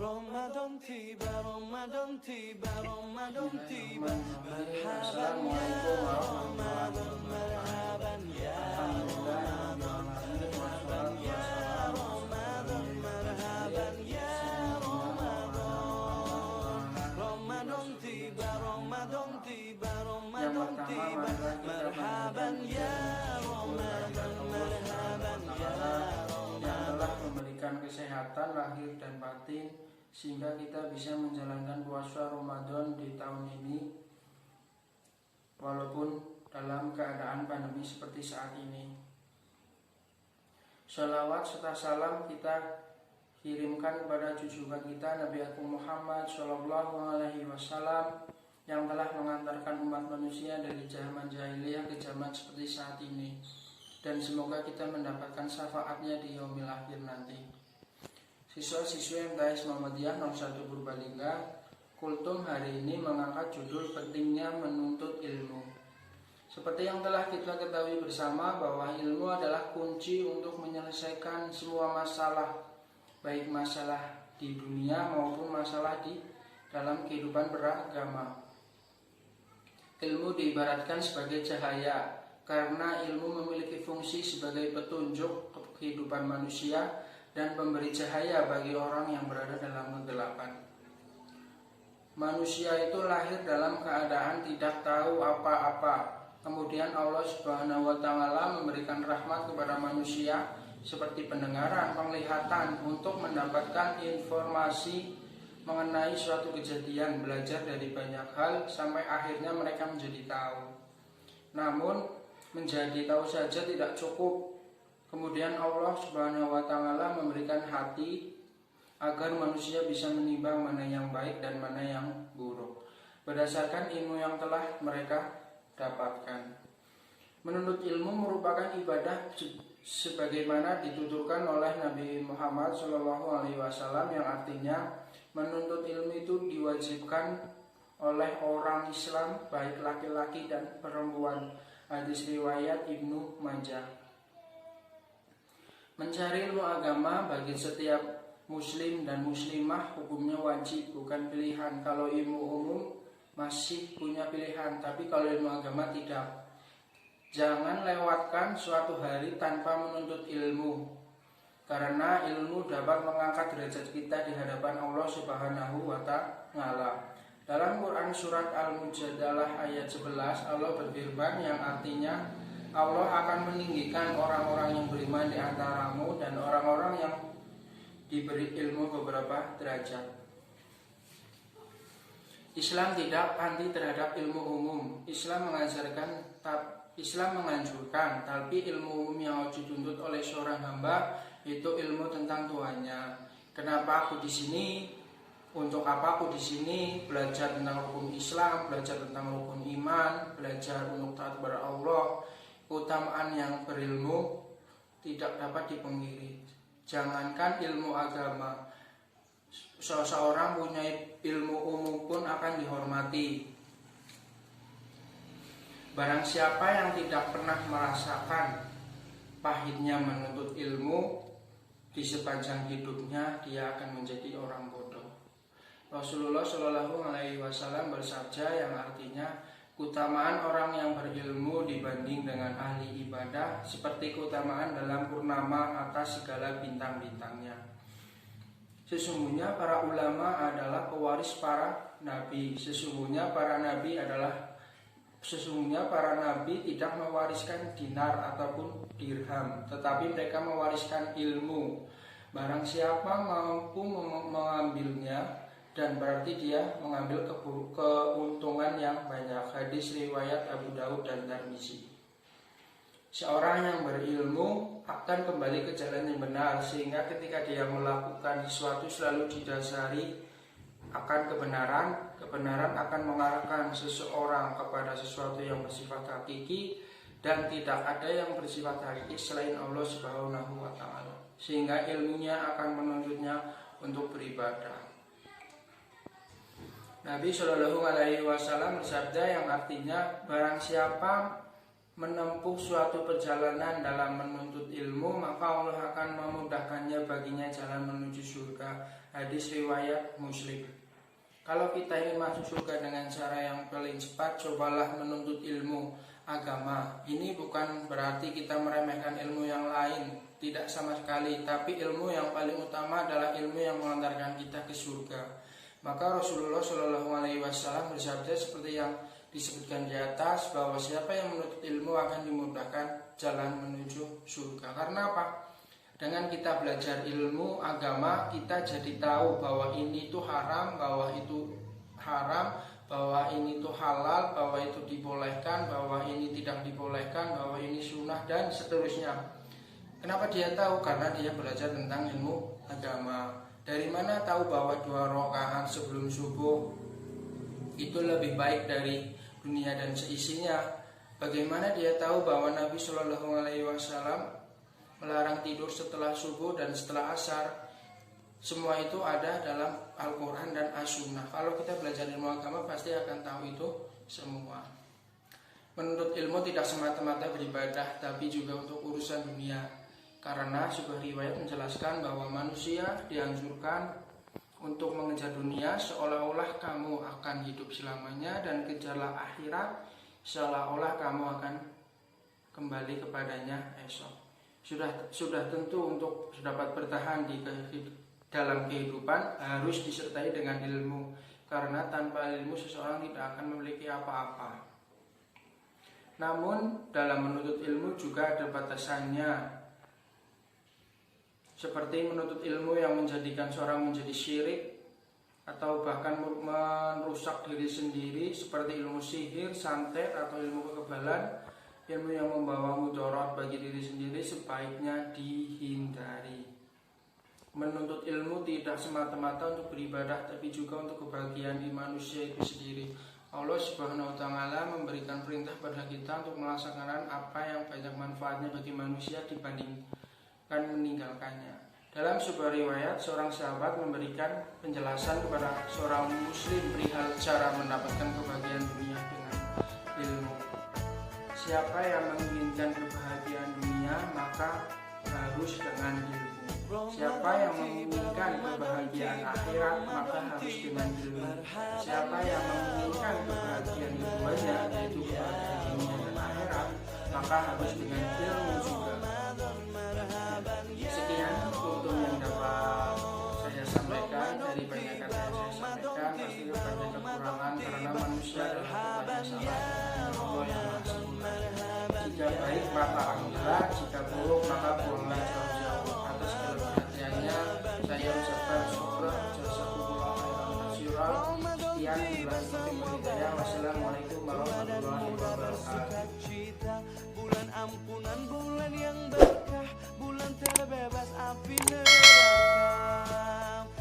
Ramadan tiba, Ramadan tiba, Ramadan tiba. Marhaban ya Ramadan, marhaban ya Ramadan, marhaban ya Ramadan, marhaban ya Ramadan. Ramadan tiba, Ramadan tiba, Ramadan tiba. Marhaban ya Ramadan, marhaban ya Ramadan. Memberikan kesehatan lahir dan batin sehingga kita bisa menjalankan puasa Ramadan di tahun ini walaupun dalam keadaan pandemi seperti saat ini. Sholawat serta salam kita kirimkan kepada junjungan kita Nabi Agung Muhammad Shallallahu Alaihi Wasallam yang telah mengantarkan umat manusia dari zaman jahiliyah ke zaman seperti saat ini, dan semoga kita mendapatkan syafaatnya di yaumil akhir nanti. Siswa-siswa MTS Muhammadiyah 01 Purbalingga, Kultum hari ini mengangkat judul pentingnya menuntut ilmu. Seperti yang telah kita ketahui bersama bahwa ilmu adalah kunci untuk menyelesaikan semua masalah, baik masalah di dunia maupun masalah di dalam kehidupan beragama. Ilmu diibaratkan sebagai cahaya karena ilmu memiliki fungsi sebagai petunjuk kehidupan manusia dan pemberi cahaya bagi orang yang berada dalam kegelapan. Manusia itu lahir dalam keadaan tidak tahu apa-apa. Kemudian Allah Subhanahu wa Ta'ala memberikan rahmat kepada manusia seperti pendengaran, penglihatan untuk mendapatkan informasi mengenai suatu kejadian, belajar dari banyak hal sampai akhirnya mereka menjadi tahu. Namun menjadi tahu saja tidak cukup. Kemudian Allah Subhanahu wa Ta'ala memberikan hati agar manusia bisa menimbang mana yang baik dan mana yang buruk berdasarkan ilmu yang telah mereka dapatkan. Menuntut ilmu merupakan ibadah sebagaimana dituturkan oleh Nabi Muhammad SAW, yang artinya menuntut ilmu itu diwajibkan oleh orang Islam baik laki-laki dan perempuan. Hadis riwayat Ibnu Majah. Mencari ilmu agama bagi setiap muslim dan muslimah hukumnya wajib, bukan pilihan. Kalau ilmu umum masih punya pilihan, tapi kalau ilmu agama tidak. Jangan lewatkan suatu hari tanpa menuntut ilmu, karena ilmu dapat mengangkat derajat kita di hadapan Allah Subhanahu wa Ta'ala. Dalam Quran surat Al-Mujadalah ayat 11, Allah berfirman yang artinya Allah akan meninggikan orang-orang yang beriman di antaramu dan orang-orang yang diberi ilmu beberapa derajat. Islam tidak anti terhadap ilmu umum. Islam menganjurkan, tapi ilmu umum yang harus dituntut oleh seorang hamba itu ilmu tentang Tuhannya. Kenapa aku di sini? Untuk apa aku di sini? Belajar tentang rukun Islam, belajar tentang rukun iman, belajar untuk taat kepada Allah. Keutamaan yang berilmu tidak dapat dipungkiri. Jangankan ilmu agama, seseorang punya ilmu umum pun akan dihormati. Barang siapa yang tidak pernah merasakan pahitnya menuntut ilmu, di sepanjang hidupnya dia akan menjadi orang bodoh. Rasulullah Shallallahu Alaihi Wasallam bersabda yang artinya keutamaan orang yang berilmu dibanding dengan ahli ibadah seperti keutamaan dalam purnama atas segala bintang-bintangnya. Sesungguhnya para ulama adalah pewaris para nabi. Sesungguhnya para nabi tidak mewariskan dinar ataupun dirham, tetapi mereka mewariskan ilmu. Barang siapa mampu mengambilnya, dan berarti dia mengambil keuntungan yang banyak. Hadis riwayat Abu Daud dan Tirmizi. Seorang yang berilmu akan kembali ke jalan yang benar, sehingga ketika dia melakukan sesuatu selalu didasari akan kebenaran. Kebenaran akan mengarahkan seseorang kepada sesuatu yang bersifat hakiki, dan tidak ada yang bersifat hakiki selain Allah Subhanahu wa Ta'ala, sehingga ilmunya akan menuntutnya untuk beribadah. Nabi Shallallahu Alaihi Wasallam bersabda yang artinya barang siapa menempuh suatu perjalanan dalam menuntut ilmu, maka Allah akan memudahkannya baginya jalan menuju surga. Hadis riwayat Muslim. Kalau kita ingin masuk surga dengan cara yang paling cepat, cobalah menuntut ilmu agama. Ini bukan berarti kita meremehkan ilmu yang lain, tidak sama sekali. Tapi ilmu yang paling utama adalah ilmu yang mengantarkan kita ke surga. Maka Rasulullah SAW bersabda seperti yang disebutkan di atas, bahwa siapa yang menuntut ilmu akan dimudahkan jalan menuju surga. Karena apa? Dengan kita belajar ilmu agama, kita jadi tahu bahwa ini itu haram, bahwa itu haram, bahwa ini itu halal, bahwa itu dibolehkan, bahwa ini tidak dibolehkan, bahwa ini sunnah, dan seterusnya. Kenapa dia tahu? Karena dia belajar tentang ilmu agama. Dari mana tahu bahwa 2 rakaat sebelum subuh itu lebih baik dari dunia dan seisinya? Bagaimana dia tahu bahwa Nabi Shallallahu Alaihi Wasallam melarang tidur setelah subuh dan setelah asar? Semua itu ada dalam Al-Quran dan As-Sunnah. Kalau kita belajar ilmu agama pasti akan tahu itu semua. Menuntut ilmu tidak semata-mata beribadah, tapi juga untuk urusan dunia. Karena sebuah riwayat menjelaskan bahwa manusia dianjurkan untuk mengejar dunia seolah-olah kamu akan hidup selamanya, dan kejarlah akhirat seolah-olah kamu akan kembali kepadanya esok. Sudah tentu untuk dapat bertahan dalam kehidupan harus disertai dengan ilmu, karena tanpa ilmu seseorang tidak akan memiliki apa-apa. Namun dalam menuntut ilmu juga ada batasannya, seperti menuntut ilmu yang menjadikan seorang menjadi syirik atau bahkan merusak diri sendiri, seperti ilmu sihir, santet, atau ilmu kekebalan. Ilmu yang membawa mudarat bagi diri sendiri sebaiknya dihindari. Menuntut ilmu tidak semata-mata untuk beribadah, tapi juga untuk kebahagiaan di manusia itu sendiri. Allah Subhanahu wa Ta'ala memberikan perintah pada kita untuk melaksanakan apa yang banyak manfaatnya bagi manusia dibandingkan meninggalkannya. Dalam sebuah riwayat, seorang sahabat memberikan penjelasan kepada seorang muslim perihal cara mendapatkan kebahagiaan dunia dengan ilmu. Siapa yang menginginkan kebahagiaan dunia, maka harus dengan ilmu. Siapa yang menginginkan kebahagiaan akhirat, maka harus dengan ilmu. Siapa yang menginginkan kebahagiaan keduanya, yaitu kebahagiaan dunia dan akhirat, maka harus dengan ilmu juga. Sekian untuk yang dapat saya sampaikan. Dari banyak kata yang saya sampaikan, pasti banyak kekurangan karena manusia adalah banyak salah dan Allah yang Maha Sempurna. Jika baik maka alhamdulillah, jika buruk maka buanglah jauh-jauh. Atas segala perhatiannya saya ucapkan syukur jazakumullah khairan katsiran. Sekian billahi taufiq wal hidayah. Wassalamualaikum warahmatullahi wabarakatuh.